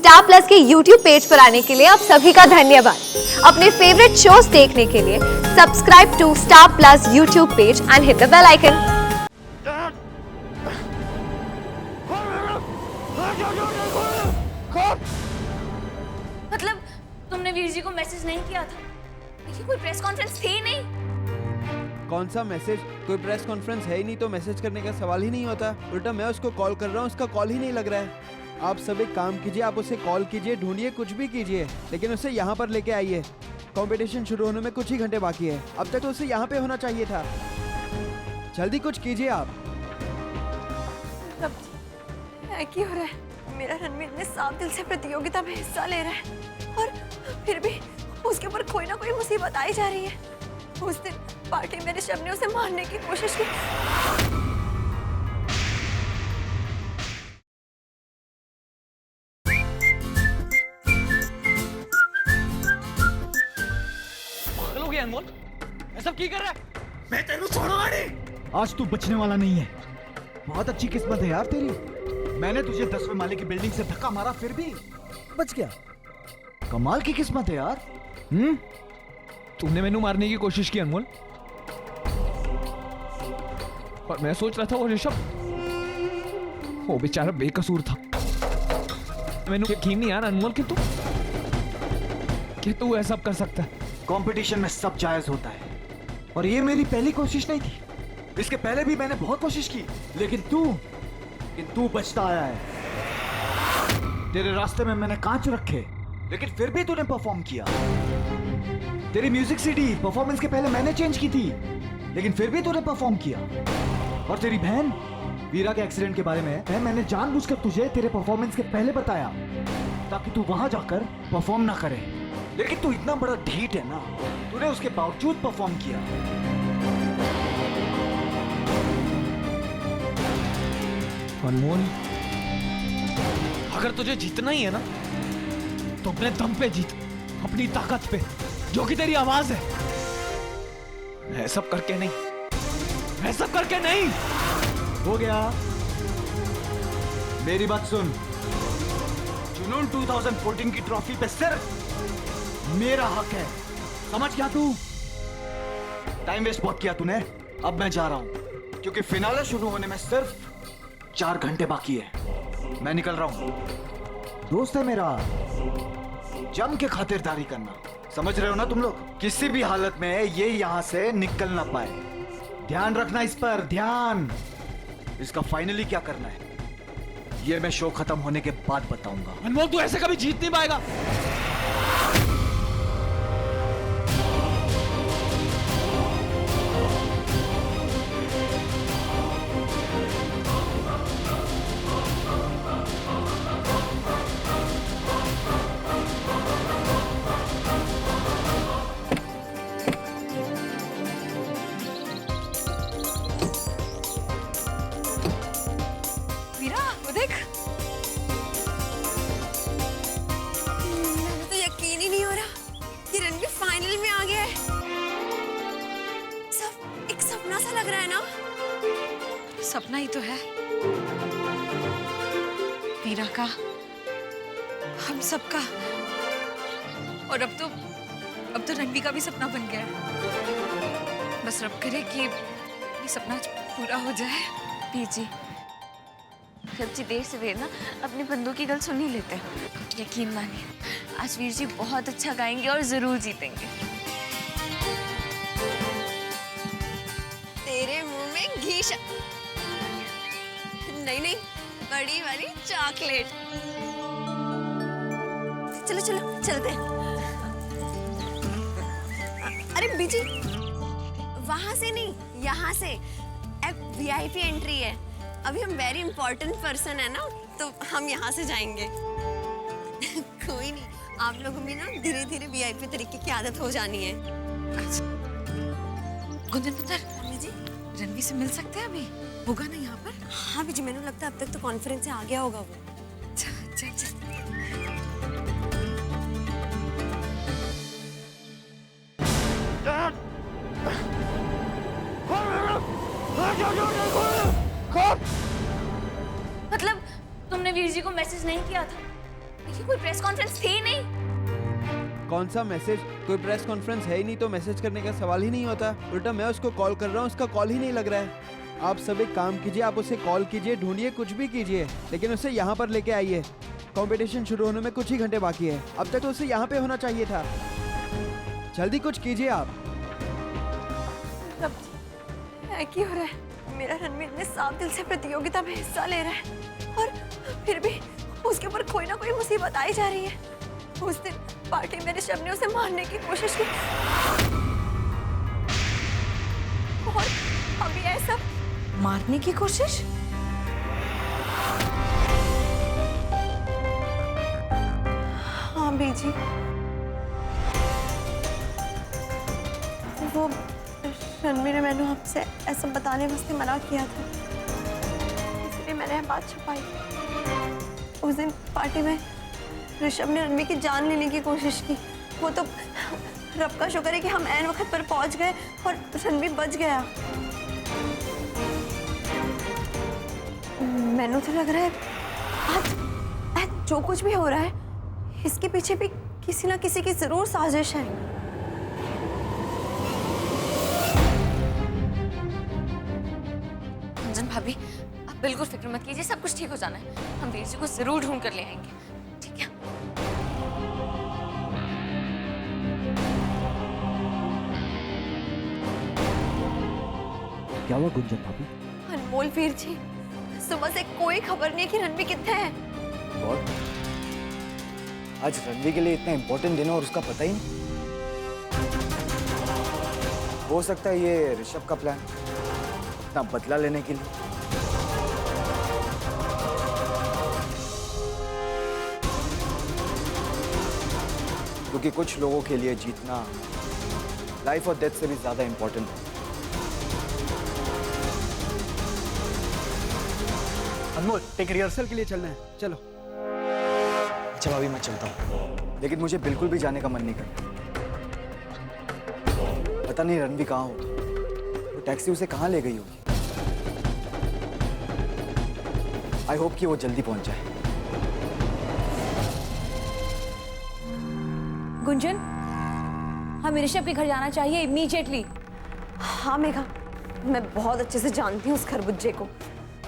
Star plus के YouTube page पर आने के लिए आप सभी का धन्यवाद। अपने फेवरेट शोज देखने के लिए subscribe to Star Plus YouTube page and hit the bell icon. मतलब तुमने वीर जी को मैसेज नहीं किया था? ये कोई प्रेस कॉन्फ्रेंस थी नहीं। कौन सा मैसेज? कोई प्रेस कॉन्फ्रेंस है ही नहीं तो मैसेज करने का सवाल ही नहीं होता। उल्टा मैं उसको कॉल कर रहा हूँ, उसका कॉल ही नहीं लग रहा है। आप सब एक काम कीजिए, आप उसे कॉल कीजिए, ढूंढिए, कुछ भी कीजिए, लेकिन उसे यहाँ पर लेके आइए। कंपटीशन शुरू होने में कुछ ही घंटे बाकी है। अब तक तो उसे यहाँ पे होना चाहिए था। जल्दी कुछ कीजिए आप। क्या हो रहा है? मेरा रणवीर ने साफ दिल से प्रतियोगिता में हिस्सा ले रहा है और फिर भी उसके ऊपर कोई ना कोई मुसीबत आई जा रही है। उस दिन पार्टी में ऋषभ ने उसे मारने की कोशिश की। पागल हो गया अनमोल, ये सब क्या कर रहा है? मैं तेरे छोड़ूंगा नहीं। आज तू बचने वाला नहीं है। बहुत अच्छी किस्मत है यार तेरी। मैंने तुझे 10वें माले की बिल्डिंग से धक्का मारा फिर भी बच गया। कमाल की किस्मत है यार। तूने मैनू मारने की कोशिश की अनमोल, और मैं सोच रहा था वो ऋषभ, वो बेचारा बेकसूर था। मैनू यकीन नहीं यार अनमोल कि तू ऐसा कर सकता है। कंपटीशन में सब जायज होता है और ये मेरी पहली कोशिश नहीं थी। इसके पहले भी मैंने बहुत कोशिश की, लेकिन तू बचता आया है। तेरे रास्ते में मैंने कांच रखे, लेकिन फिर भी तूने परफॉर्म किया। तेरी म्यूजिक सीडी परफॉर्मेंस के पहले मैंने चेंज की थी, लेकिन फिर भी तूने परफॉर्म किया। और तेरी बहन वीरा के एक्सीडेंट के बारे में मैंने जानबूझकर तुझे तेरे परफॉर्मेंस के पहले बताया ताकि तू वहां जाकर परफॉर्म ना करे, लेकिन तू इतना बड़ा ढीठ है ना, तूने उसके बावजूद परफॉर्म किया। अनमोल, अगर तुझे जीतना ही है ना तो अपने दम पे जीत, अपनी ताकत पे, जो कि तेरी आवाज है। मैं सब करके नहीं। हो गया। मेरी बात सुन। जुनून 2014 की ट्रॉफी पे सिर्फ मेरा हक है, समझ गया तू? टाइम वेस्ट बहुत किया तूने। अब मैं जा रहा हूं क्योंकि फिनाले शुरू होने में सिर्फ 4 घंटे बाकी है। मैं निकल रहा हूं। दोस्त है मेरा, जम के खातिरदारी करना, समझ रहे हो ना तुम लोग? किसी भी हालत में ये यहां से निकल ना पाए। ध्यान रखना इस पर, ध्यान। इसका फाइनली क्या करना है ये मैं शो खत्म होने के बाद बताऊंगा। अनमोल, तू ऐसे कभी जीत नहीं पाएगा। वीरा, वो देख। मुझे तो यकीन ही नहीं हो रहा कि रणवीर फाइनल में आ गया है। सब एक सपना सा लग रहा है ना? सपना ही तो है वीरा का, हम सबका। और अब तो रणवीर का भी सपना बन गया है। बस रब करे कि ये सपना आज पूरा हो जाए। पीजी, सच्ची देर से देर ना अपने बंदों की गल सुन ही लेते हैं। यकीन मानिए, आज वीर जी बहुत अच्छा गाएंगे और जरूर जीतेंगे। तेरे मुंह में घी नहीं, बड़ी वाली चॉकलेट। चलो चलो चलते हैं। अरे बीजी, वहां से नहीं, यहाँ से। VIP एंट्री है। अभी हम वेरी इंपॉर्टेंट पर्सन है ना, तो हम यहाँ से जाएंगे। कोई नहीं, आप लोगों में ना धीरे धीरे VIP तरीके की आदत हो जानी है। गुंजन पुत्र, जी रणवीर से मिल सकते हैं अभी? होगा ना यहाँ पर? हाँ बीजी, मैंने लगता है अब तक तो कॉन्फ्रेंस से आ गया होगा वो। चल चल चल। मतलब तुमने वीर जी को मैसेज नहीं किया था? ये कोई प्रेस कॉन्फ्रेंस थी नहीं। कौन सा मैसेज? कोई प्रेस कॉन्फ्रेंस है ही नहीं तो मैसेज करने का सवाल ही नहीं होता। उल्टा मैं उसको कॉल कर रहा हूँ, उसका कॉल ही नहीं लग रहा है। आप सब एक काम कीजिए, आप उसे कॉल कीजिए, ढूंढिए, कुछ भी कीजिए, लेकिन उसे यहाँ पर लेके आइए। कंपटीशन शुरू होने में कुछ ही घंटे बाकी है। अब तक तो उसे यहाँ पे होना चाहिए था। जल्दी कुछ कीजिए आप। क्या हो रहा है? मेरा रणवीर ने साफ दिल से प्रतियोगिता में हिस्सा ले रहा है और फिर भी उसके ऊपर कोई ना कोई मुसीबत आई जा रही है। उस दिन पार्टी में ऋषभ ने उसे मारने की कोशिश की और अभी ऐसा मारने की कोशिश? हाँ बीजी, वो रणवीर ने मैंने आपसे ऐसा बताने वास्ते मना किया था, इसलिए मैंने यह बात छुपाई। उस दिन पार्टी में ऋषभ ने रणवीर की जान लेने की कोशिश की। वो तो रब का शुक्र है कि हम ऐन वक्त पर पहुंच गए और रणवीर बच गया। मैंने तो लग रहा है आज जो कुछ भी हो रहा है इसके पीछे भी किसी ना किसी की जरूर साजिश है। अंजन भाभी, आप बिल्कुल फिक्र मत कीजिए, सब कुछ ठीक हो जाना है। हम वीर जी को जरूर ढूंढ कर ले आएंगे, ठीक है? क्या हुआ गुंजन भाभी? अनमोल वीर जी, सुबह से कोई खबर नहीं कि रणवीर कितने हैं। और आज रणवीर के लिए इतना इम्पोर्टेंट दिन है और उसका पता ही नहीं। हो सकता है ये ऋषभ का प्लान, अपना बदला लेने के लिए। क्योंकि कुछ लोगों के लिए जीतना लाइफ और डेथ से भी ज्यादा इम्पोर्टेंट है। अनमोल, एक रिहर्सल के लिए चलना है, चलो। अच्छा भाभी, मैं चलता हूँ, लेकिन मुझे बिल्कुल भी जाने का मन नहीं करता। पता नहीं रणवीर कहाँ होगा, वो टैक्सी उसे कहाँ ले गई होगी। आई होप कि वो जल्दी पहुंच जाए। गुंजन, हमें ऋषभ के घर जाना चाहिए इमीडिएटली। हाँ मेघा, मैं बहुत अच्छे से जानती हूँ उस खरबुज्जे को।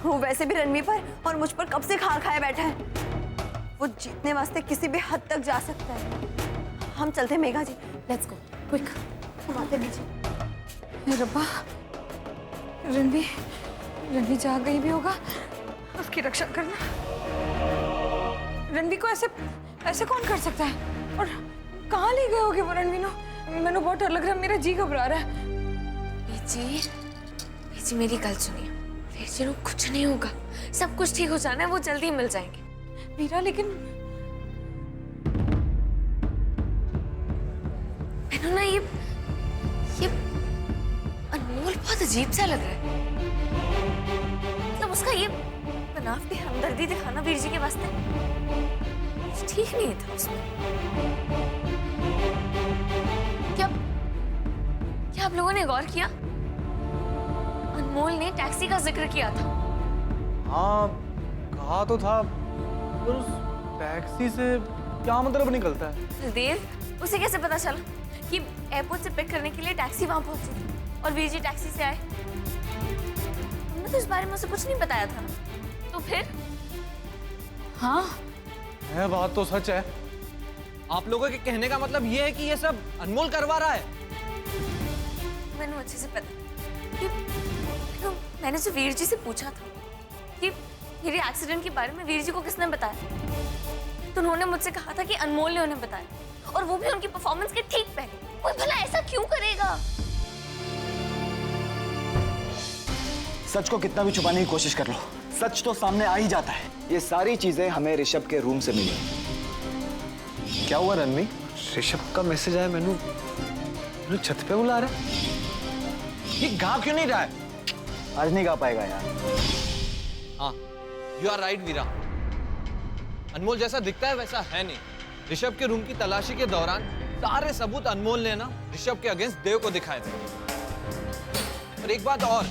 वो वैसे भी रणवीर पर और मुझ पर कब से खार खाए बैठा है। वो जीतने वास्ते किसी भी हद तक जा सकता है। हम चलते हैं मेघा जी, लेट्स गो क्विक। हम आते बीच। रब्बा, रणवीर जहाँ कहीं भी होगा उसकी रक्षा करना। रणवीर को ऐसे कौन कर सकता है? और कहाँ ले गए होगे वो रणवीर नो? मैंने बहुत डर लग रहा है, मेरा जी घबरा रहा है। बीजी मेरी गल सुनिए, वीर जी को कुछ नहीं होगा, सब कुछ ठीक हो जाना है, वो जल्दी मिल जाएंगे। मीरा, लेकिन मैंने ना ये अनमोल बहुत अजीब सा लग रहा है। मतलब उसका ये बनावटी हमदर्दी दिखाना वीर जी के वास्ते ठीक नहीं था उसमें। क्या आप लोगों ने गौर किया? अनमोल ने टैक्सी का जिक्र किया था। हाँ, कहा तो था, पर उस टैक्सी से क्या मतलब निकलता है? देव, उसे कैसे पता चला कि एयरपोर्ट से पिक करने के लिए टैक्सी वहां पहुंची थी और वीर जी टैक्सी से आए? हमने तो इस बारे में उसे कुछ नहीं बताया था। तो फिर? हाँ, यह बात तो सच है। आप लोगों के कहने का मतलब ये है कि ये सब अनमोल करवा रहा है? मैंने अच्छे से पता कि मैंने जो वीर जी से पूछा था कि मेरे एक्सीडेंट के बारे में वीर जी को किसने बताया, तो उन्होंने मुझसे कहा था कि अनमोल ने उन्हें बताया, और वो भी उनकी परफॉर्मेंस के ठीक पहले। कोई भला ऐसा क्यों करेगा? सच को कितना भी छुपाने की कोशिश कर लो, सच तो सामने आ ही जाता है। ये सारी चीजें हमें ऋषभ के रूम से मिली। क्या हुआ रणवीर? ऋषभ का मैसेज आया, मैंने छत पे बुला रहा है। ये गा क्यों नहीं रहा है? आज नहीं गा पाएगा यार। हाँ, यू आर राइट वीरा। अनमोल जैसा दिखता है वैसा है नहीं। ऋषभ के रूम की तलाशी के दौरान सारे सबूत अनमोल ने ना ऋषभ के अगेंस्ट देव को दिखाए थे। और एक बात और,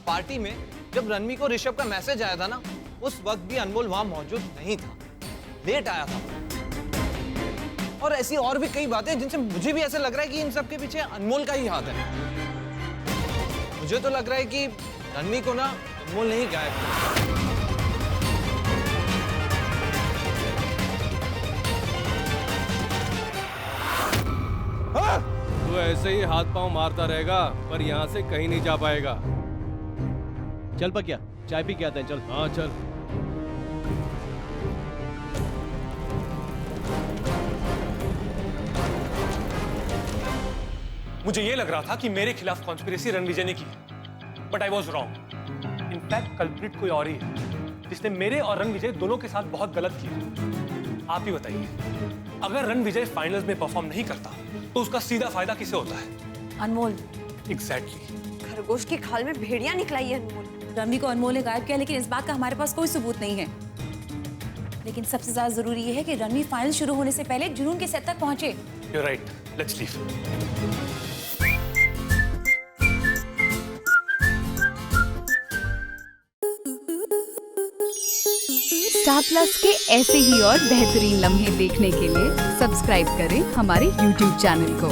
पार्टी में जब रणवीर को ऋषभ का मैसेज आया था ना, उस वक्त भी अनमोल वहां मौजूद नहीं था, लेट आया था। और ऐसी और भी कई बातें जिनसे मुझे भी ऐसा लग रहा है कि इन सब के पीछे अनमोल का ही हाथ है। मुझे तो लग रहा है कि रणवी को ना अनमोल ने ही गायब किया। तू ऐसे ही हाथ पांव मारता रहेगा पर यहाँ से कहीं नहीं जा पाएगा। चल पक्या, चाय पी के आते हैं, चल। हाँ चल। मुझे ये लग रहा था कि मेरे खिलाफ कॉन्स्पिरेसी रणविजय ने की, but I was wrong. In fact culprit कोई और ही है जिसने मेरे और रणविजय दोनों के साथ बहुत गलत किया। आप ही बताइए, अगर रणविजय फाइनल्स में परफॉर्म नहीं करता तो उसका सीधा फायदा किसे होता है? अनमोल। एग्जैक्टली। खरगोश की खाल में भेड़िया निकला ही अनमोल। रणवी को अनमोल ने गायब किया, लेकिन इस बात का हमारे पास कोई सबूत नहीं है। लेकिन सबसे ज्यादा जरूरी ये है कि रणवी फाइनल शुरू होने से पहले जुनून के सेट तक पहुंचे। You're right. Let's leave. Star plus के ऐसे ही और बेहतरीन लम्हे देखने के लिए सब्सक्राइब करें हमारे YouTube चैनल को।